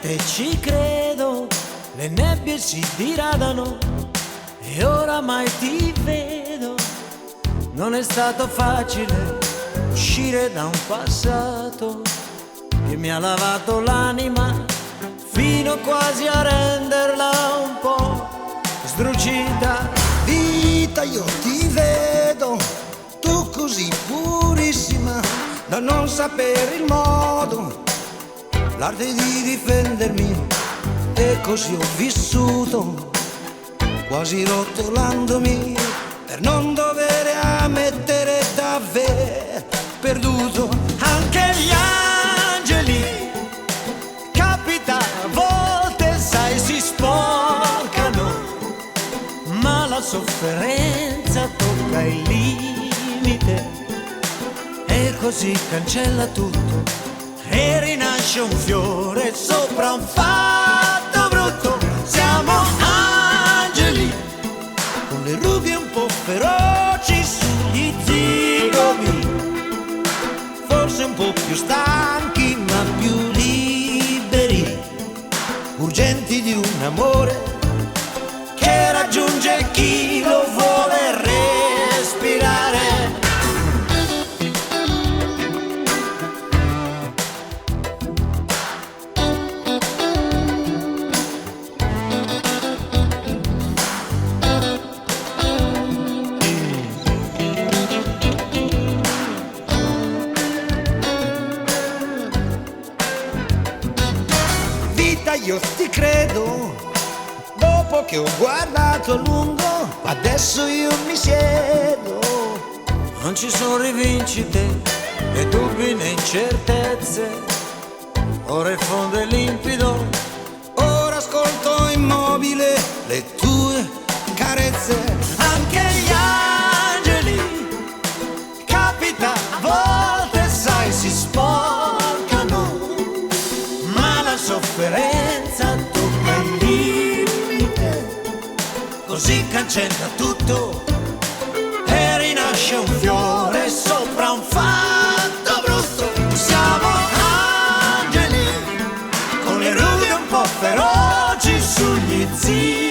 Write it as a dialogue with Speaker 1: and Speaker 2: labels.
Speaker 1: E ci credo, le nebbie si diradano e oramai ti vedo. Non è stato facile uscire da un passato che mi ha lavato l'anima fino quasi a renderla un po' sdrucita.
Speaker 2: Vita, io ti vedo, tu così purissima da non sapere il modo, l'arte di difendermi, e così ho vissuto, quasi rotolandomi per non dover ammettere d'aver perduto.
Speaker 1: Anche gli angeli, capita a volte, sai, si sporcano, ma la sofferenza tocca il limite e così cancella tutto e rinasce un fiore sopra un fatto brutto. Siamo angeli con le rughe un po' feroci sugli zigomi, forse un po' più stanchi ma più liberi, urgenti di un amore che raggiunge chi lo vuole respirare.
Speaker 2: Io ti credo, dopo che ho guardato a lungo, adesso io mi siedo.
Speaker 1: Non ci sono rivincite, né dubbi né incertezze, ora il fondo è limpido,
Speaker 2: ora ascolto immobile le tue carezze.
Speaker 1: Anche gli angeli, capita a volte, sai, si sporcano, ma la sofferenza tocca il limite, così cancella tutto e rinasce un fiore sopra un fatto brutto. Siamo angeli con le rughe un po' feroci sugli zii.